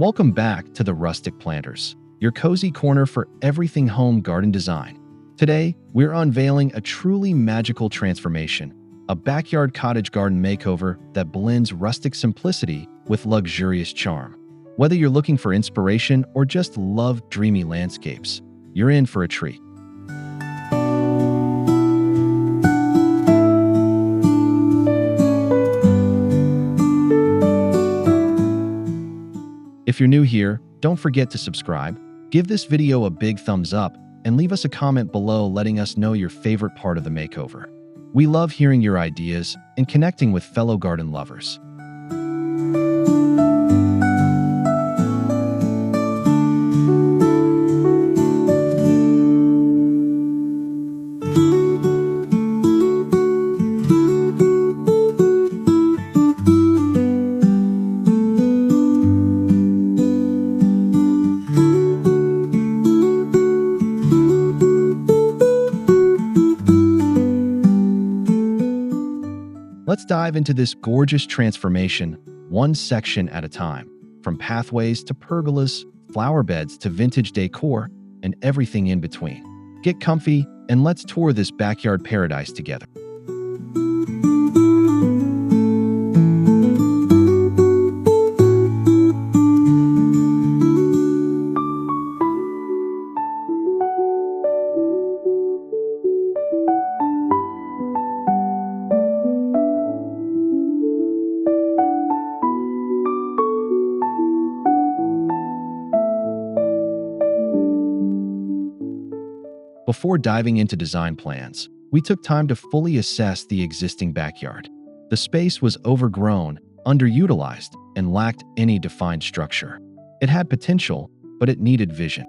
Welcome back to the Rustic Planters, your cozy corner for everything home garden design. Today, we're unveiling a truly magical transformation, a backyard cottage garden makeover that blends rustic simplicity with luxurious charm. Whether you're looking for inspiration or just love dreamy landscapes, you're in for a treat. If you're new here, don't forget to subscribe, give this video a big thumbs up, and leave us a comment below letting us know your favorite part of the makeover. We love hearing your ideas and connecting with fellow garden lovers. Let's dive into this gorgeous transformation, one section at a time, from pathways to pergolas, flower beds to vintage decor, and everything in between. Get comfy and let's tour this backyard paradise together. Before diving into design plans, we took time to fully assess the existing backyard. The space was overgrown, underutilized, and lacked any defined structure. It had potential, but it needed vision.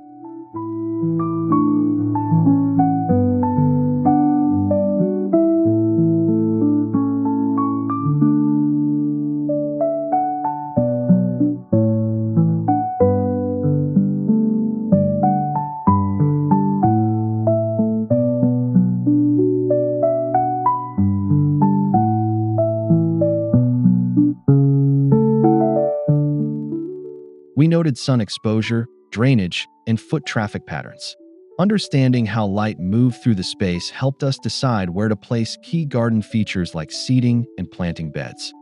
We noted sun exposure, drainage, and foot traffic patterns. Understanding how light moved through the space helped us decide where to place key garden features like seating and planting beds.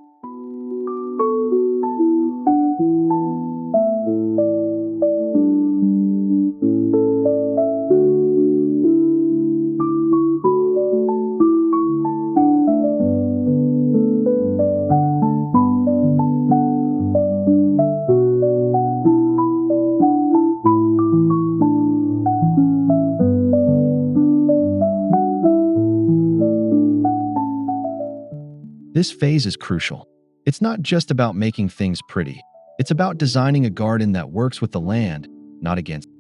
This phase is crucial. It's not just about making things pretty. It's about designing a garden that works with the land, not against it.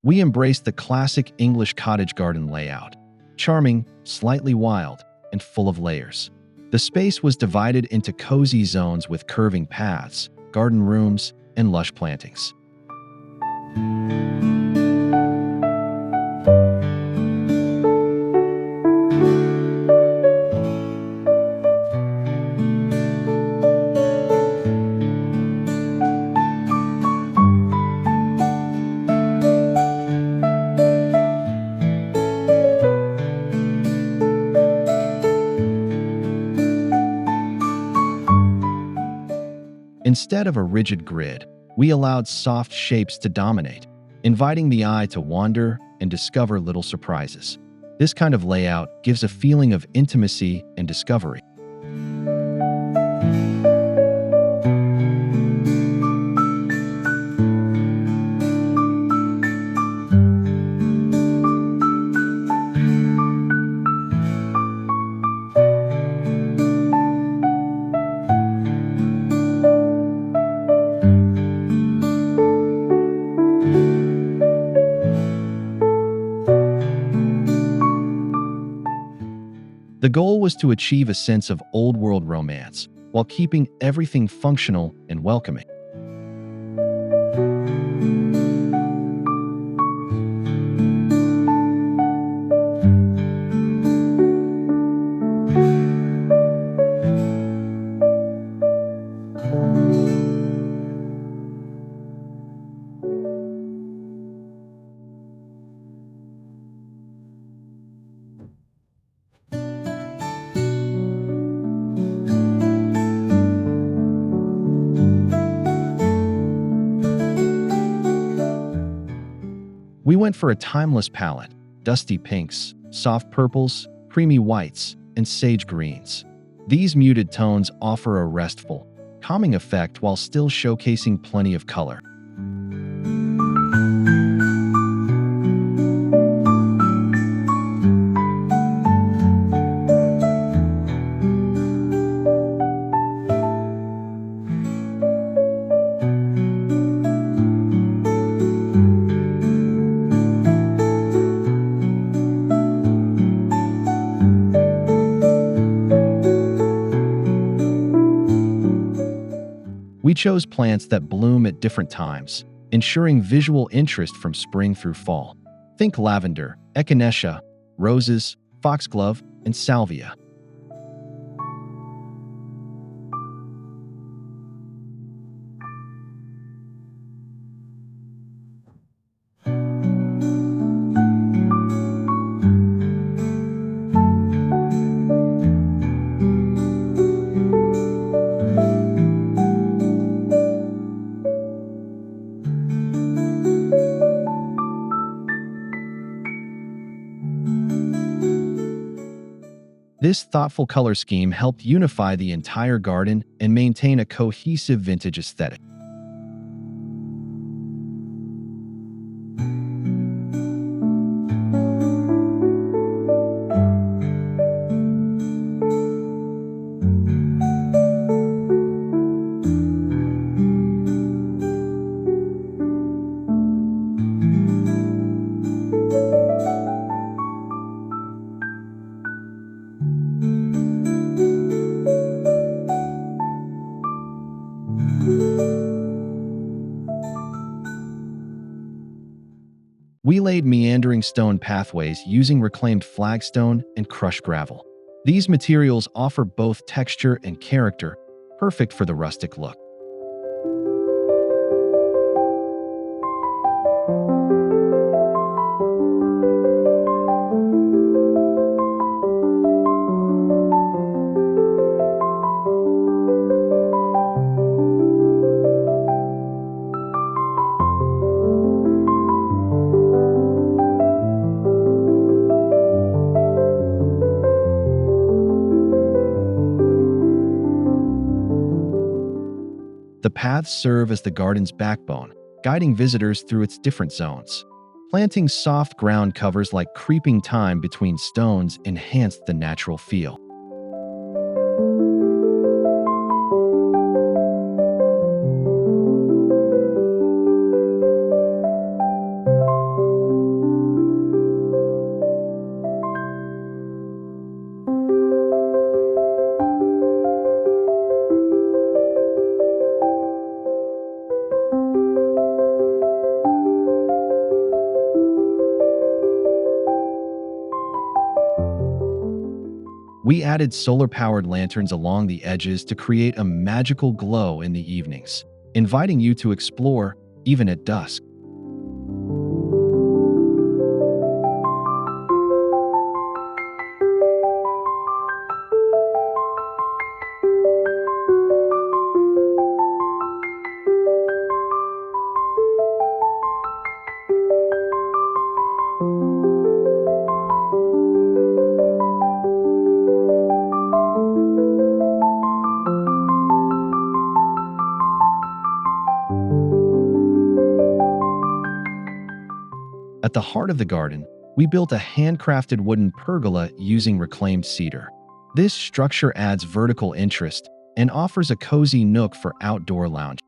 We embraced the classic English cottage garden layout, charming, slightly wild, and full of layers. The space was divided into cozy zones with curving paths, garden rooms, and lush plantings. Instead of a rigid grid, we allowed soft shapes to dominate, inviting the eye to wander and discover little surprises. This kind of layout gives a feeling of intimacy and discovery. The goal was to achieve a sense of old-world romance while keeping everything functional and welcoming. We went for a timeless palette: dusty pinks, soft purples, creamy whites, and sage greens. These muted tones offer a restful, calming effect while still showcasing plenty of color. We chose plants that bloom at different times, ensuring visual interest from spring through fall. Think lavender, echinacea, roses, foxglove, and salvia. This thoughtful color scheme helped unify the entire garden and maintain a cohesive vintage aesthetic. We laid meandering stone pathways using reclaimed flagstone and crushed gravel. These materials offer both texture and character, perfect for the rustic look. The paths serve as the garden's backbone, guiding visitors through its different zones. Planting soft ground covers like creeping thyme between stones enhanced the natural feel. We added solar-powered lanterns along the edges to create a magical glow in the evenings, inviting you to explore even at dusk. At the heart of the garden, we built a handcrafted wooden pergola using reclaimed cedar. This structure adds vertical interest and offers a cozy nook for outdoor lounging.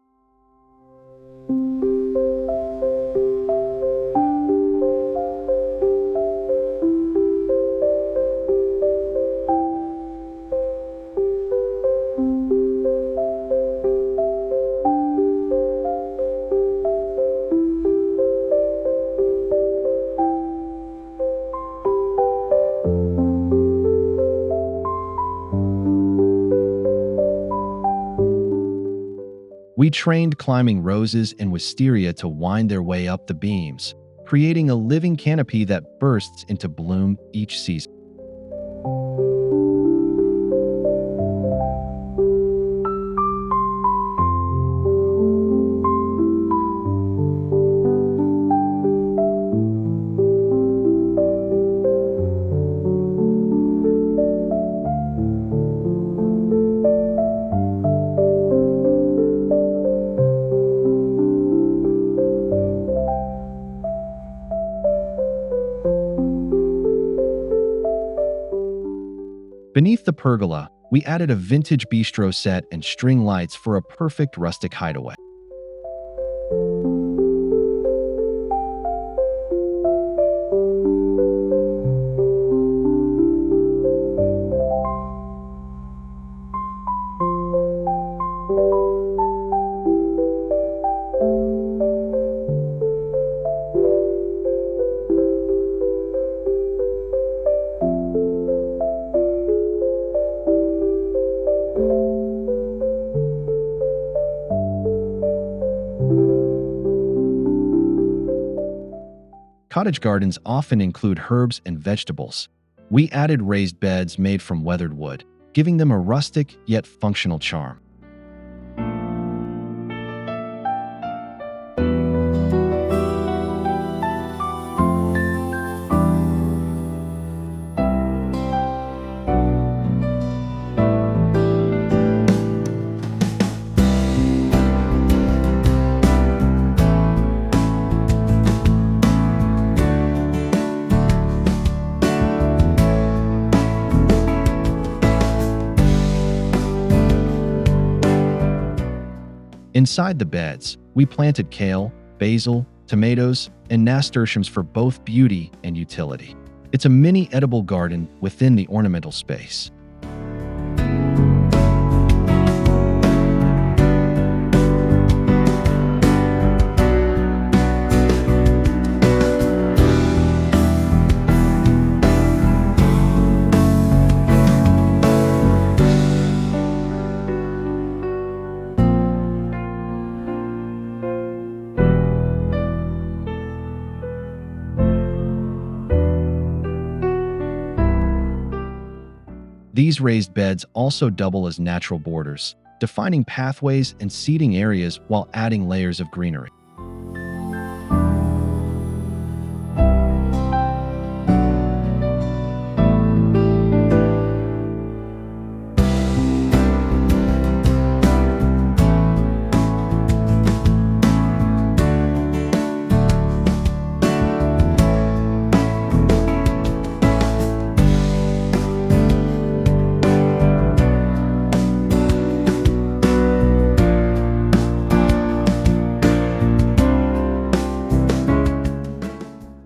We trained climbing roses and wisteria to wind their way up the beams, creating a living canopy that bursts into bloom each season. Beneath the pergola, we added a vintage bistro set and string lights for a perfect rustic hideaway. Cottage gardens often include herbs and vegetables. We added raised beds made from weathered wood, giving them a rustic yet functional charm. Inside the beds, we planted kale, basil, tomatoes, and nasturtiums for both beauty and utility. It's a mini edible garden within the ornamental space. These raised beds also double as natural borders, defining pathways and seating areas while adding layers of greenery.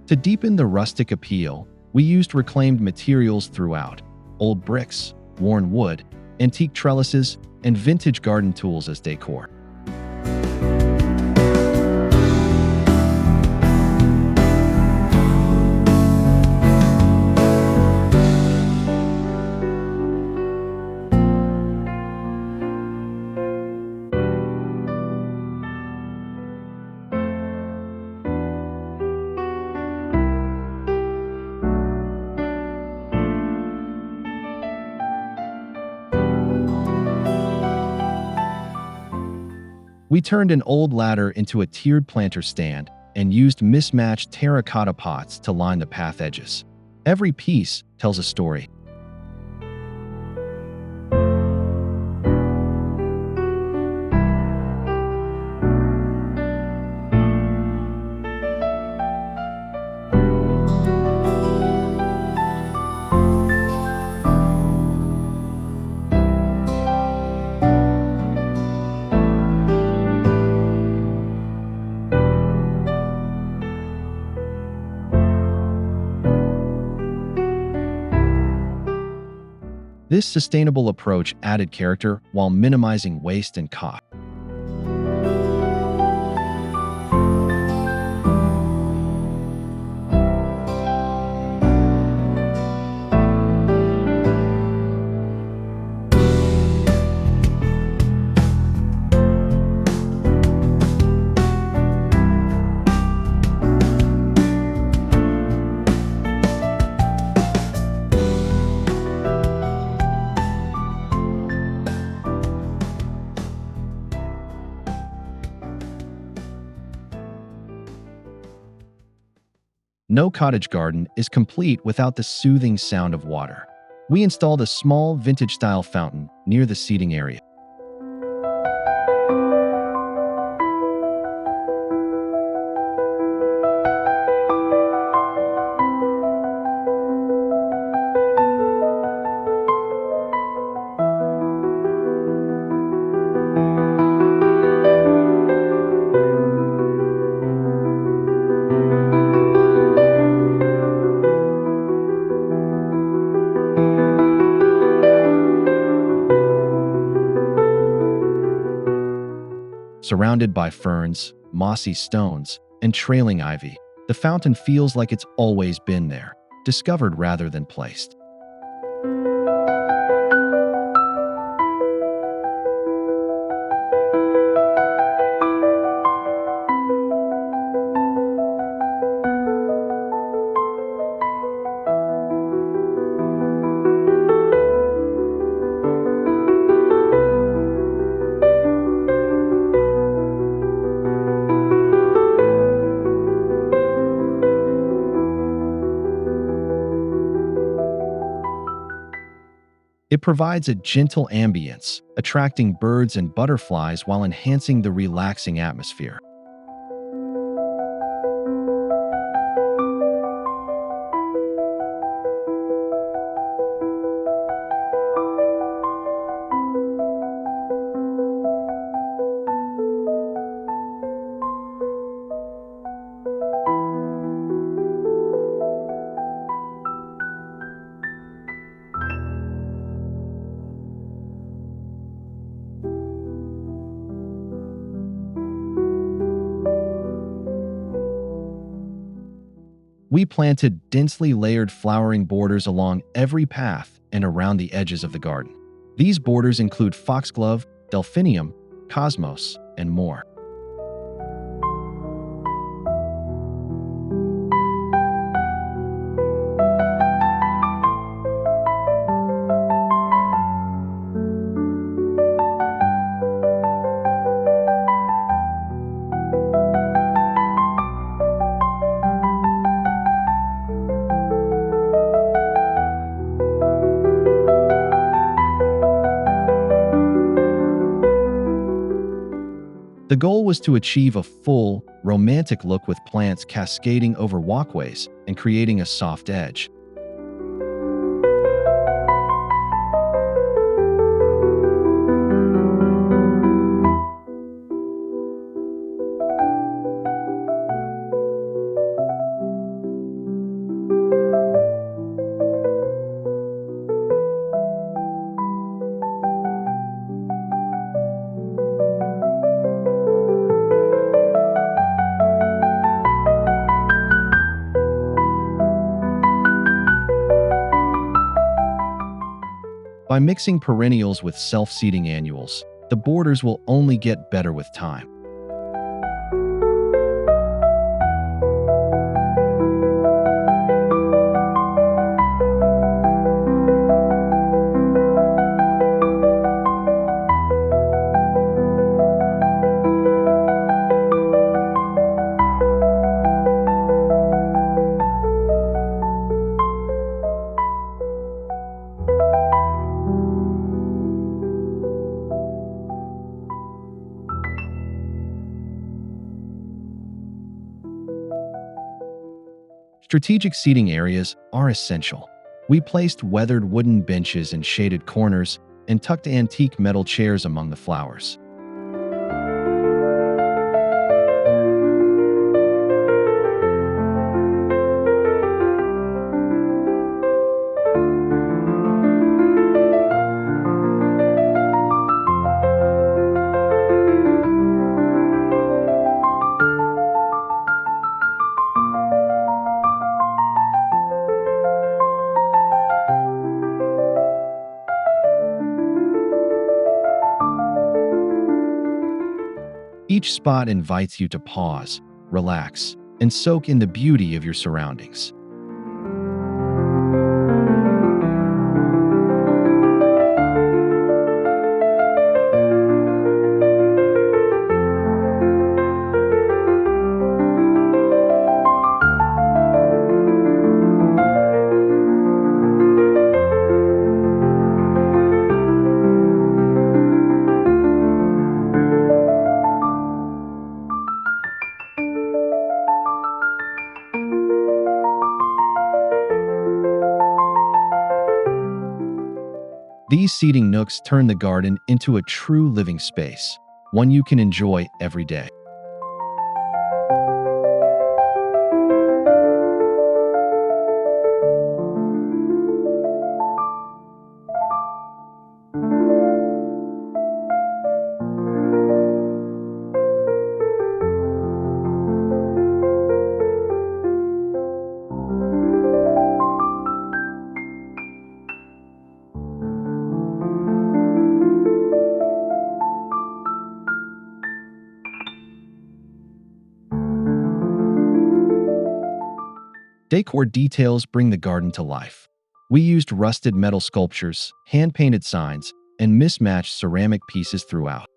To deepen the rustic appeal, we used reclaimed materials throughout: old bricks, worn wood, antique trellises, and vintage garden tools as decor. We turned an old ladder into a tiered planter stand and used mismatched terracotta pots to line the path edges. Every piece tells a story. This sustainable approach added character while minimizing waste and cost. No cottage garden is complete without the soothing sound of water. We installed a small vintage-style fountain near the seating area. Surrounded by ferns, mossy stones, and trailing ivy, the fountain feels like it's always been there, discovered rather than placed. It provides a gentle ambience, attracting birds and butterflies while enhancing the relaxing atmosphere. We planted densely layered flowering borders along every path and around the edges of the garden. These borders include foxglove, delphinium, cosmos, and more. The goal was to achieve a full, romantic look with plants cascading over walkways and creating a soft edge. By mixing perennials with self-seeding annuals, the borders will only get better with time. Strategic seating areas are essential. We placed weathered wooden benches in shaded corners and tucked antique metal chairs among the flowers. Each spot invites you to pause, relax, and soak in the beauty of your surroundings. These seating nooks turn the garden into a true living space, one you can enjoy every day. Decor details bring the garden to life. We used rusted metal sculptures, hand-painted signs, and mismatched ceramic pieces throughout.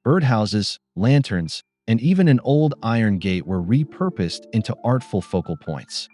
Birdhouses, lanterns, and even an old iron gate were repurposed into artful focal points.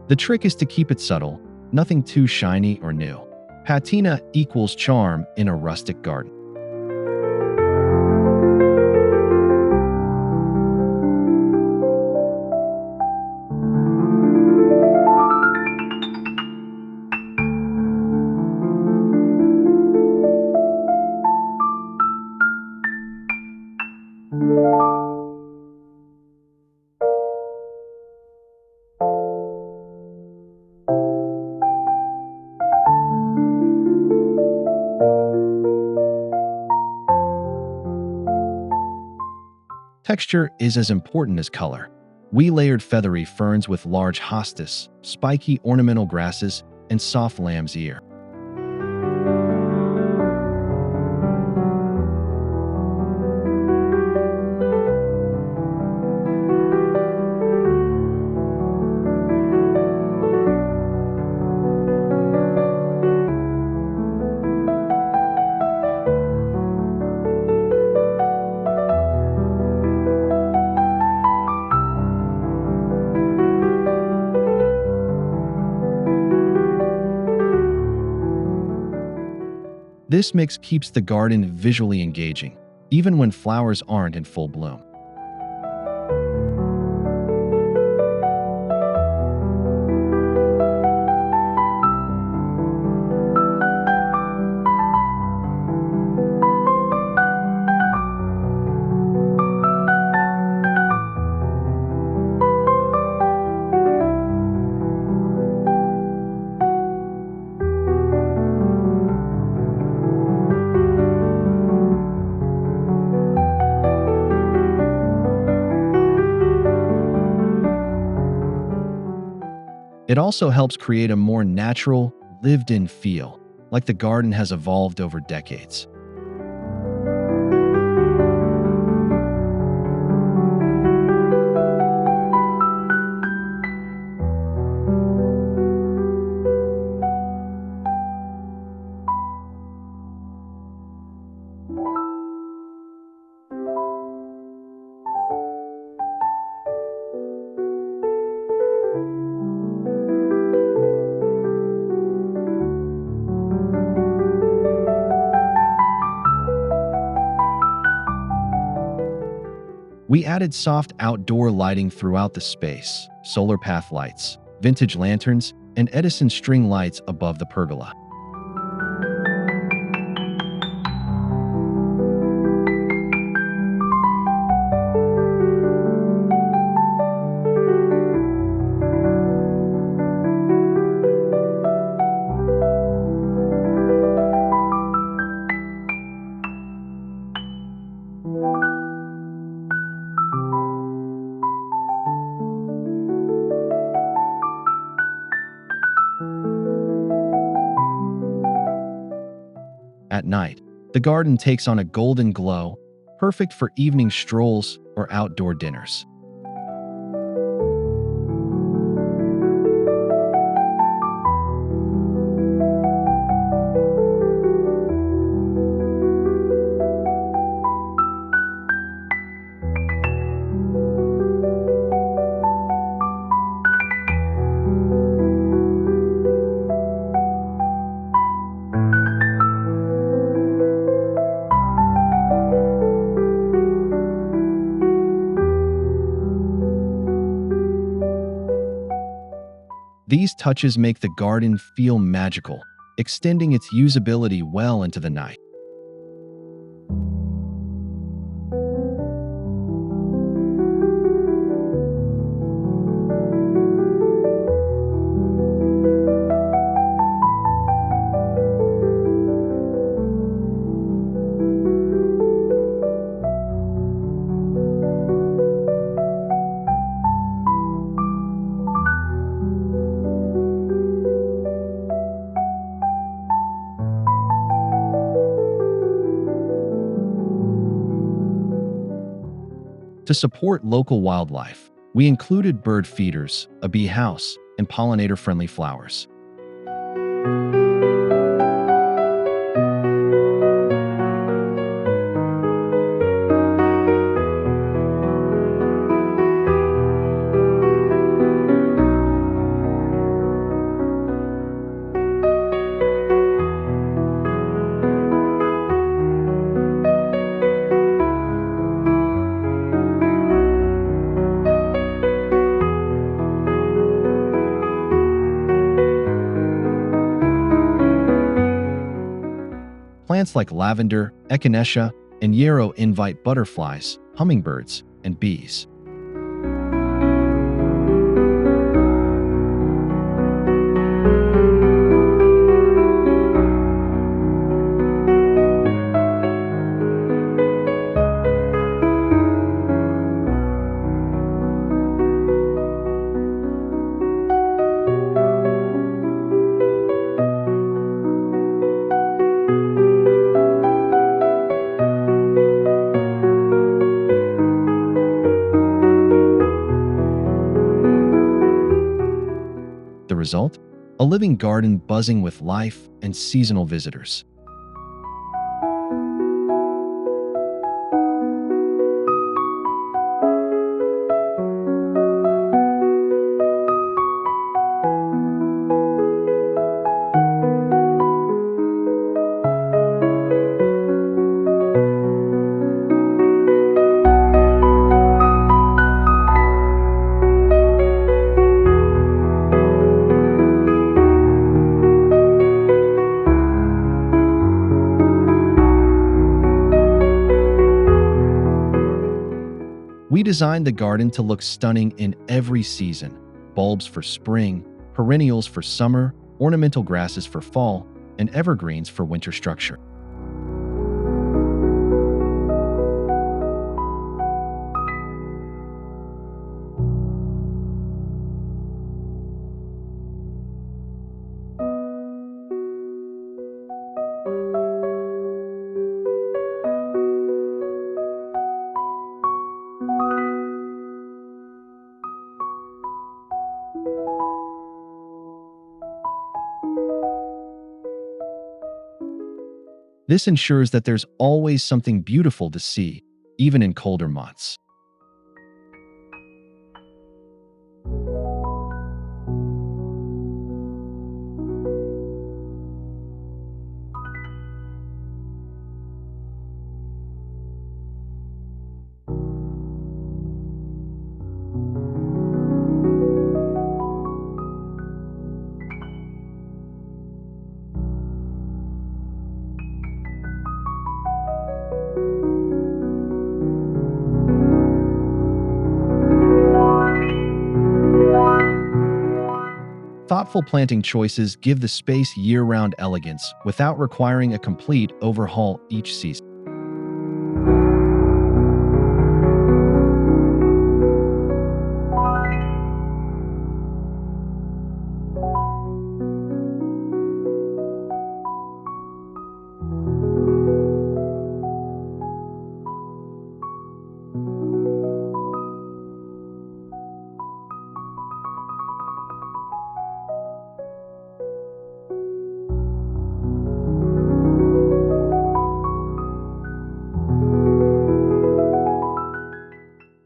The trick is to keep it subtle, nothing too shiny or new. Patina equals charm in a rustic garden. Texture is as important as color. We layered feathery ferns with large hostas, spiky ornamental grasses, and soft lamb's ear. This mix keeps the garden visually engaging, even when flowers aren't in full bloom. It also helps create a more natural, lived-in feel, like the garden has evolved over decades. We added soft outdoor lighting throughout the space, solar path lights, vintage lanterns, and Edison string lights above the pergola. night, the garden takes on a golden glow, perfect for evening strolls or outdoor dinners. These touches make the garden feel magical, extending its usability well into the night. To support local wildlife, we included bird feeders, a bee house, and pollinator-friendly flowers. Plants like lavender, echinacea, and yarrow invite butterflies, hummingbirds, and bees. The result? A living garden buzzing with life and seasonal visitors. We designed the garden to look stunning in every season. Bulbs for spring, perennials for summer, ornamental grasses for fall, and evergreens for winter structure. This ensures that there's always something beautiful to see, even in colder months. Thoughtful planting choices give the space year-round elegance without requiring a complete overhaul each season.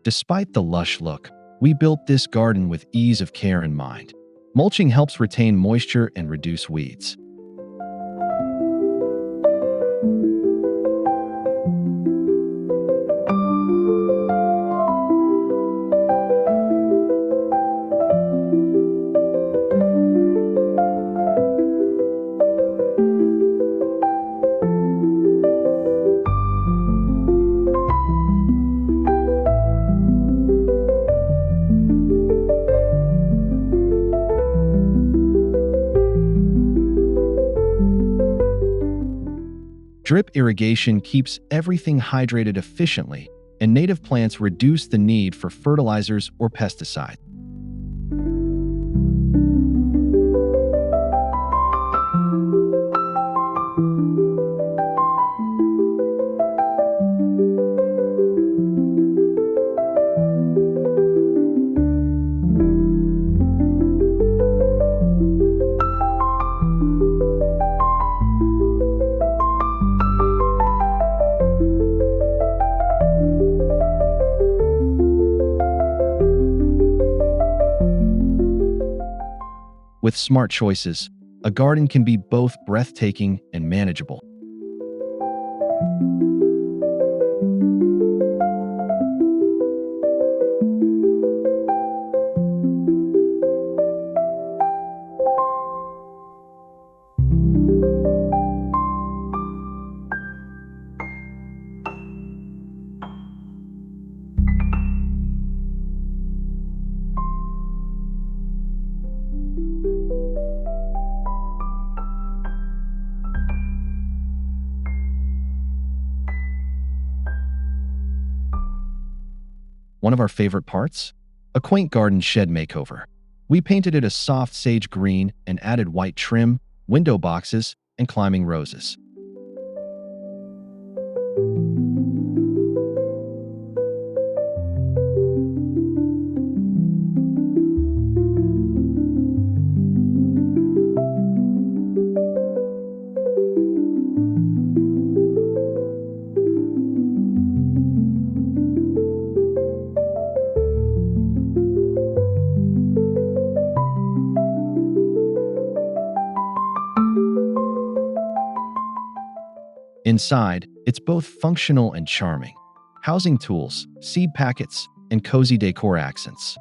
Despite the lush look, we built this garden with ease of care in mind. Mulching helps retain moisture and reduce weeds. Drip irrigation keeps everything hydrated efficiently, and native plants reduce the need for fertilizers or pesticides. With smart choices, a garden can be both breathtaking and manageable. One of our favorite parts? A quaint garden shed makeover. We painted it a soft sage green and added white trim, window boxes, and climbing roses. Inside, it's both functional and charming. Housing tools, seed packets, and cozy decor accents.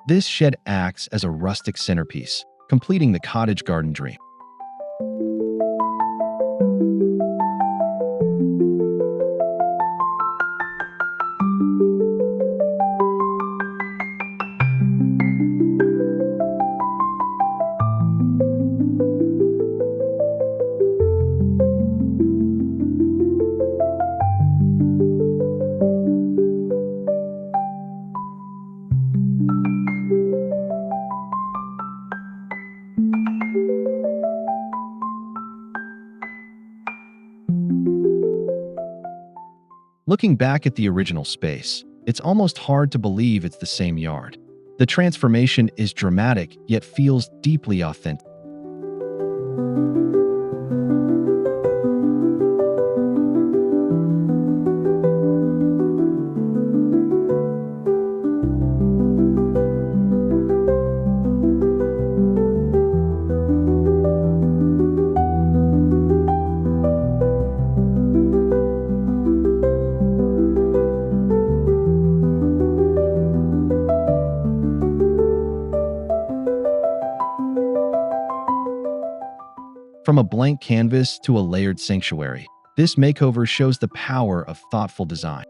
This shed acts as a rustic centerpiece, completing the cottage garden dream. Looking back at the original space, it's almost hard to believe it's the same yard. The transformation is dramatic, yet feels deeply authentic. From a blank canvas to a layered sanctuary, this makeover shows the power of thoughtful design.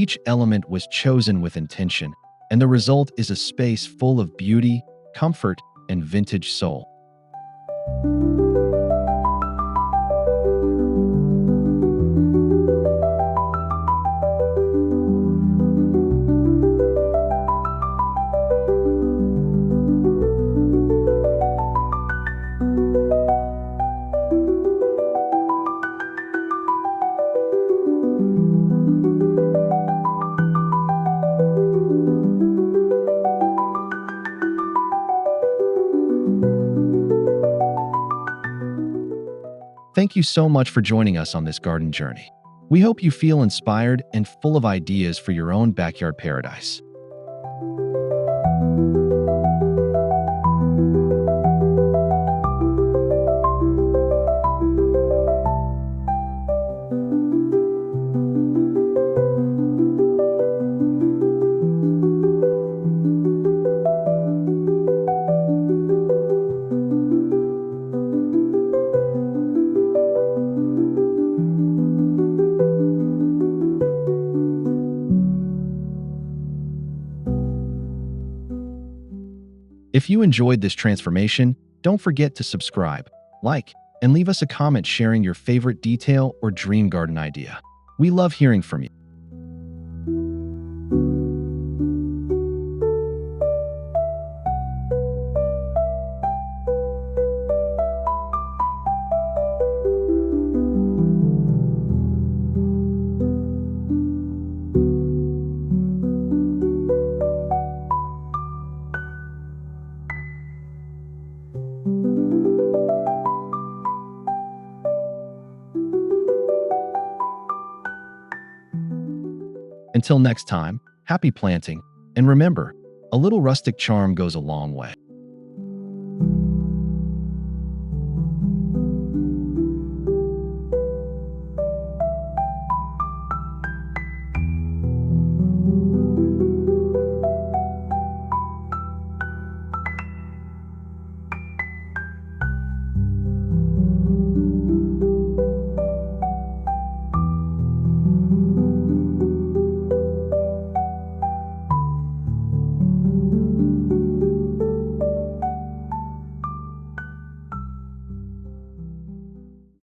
Each element was chosen with intention, and the result is a space full of beauty, comfort, and vintage soul. Thank you so much for joining us on this garden journey. We hope you feel inspired and full of ideas for your own backyard paradise. If you enjoyed this transformation, don't forget to subscribe, like, and leave us a comment sharing your favorite detail or dream garden idea. We love hearing from you. Until next time, happy planting, and remember, a little rustic charm goes a long way.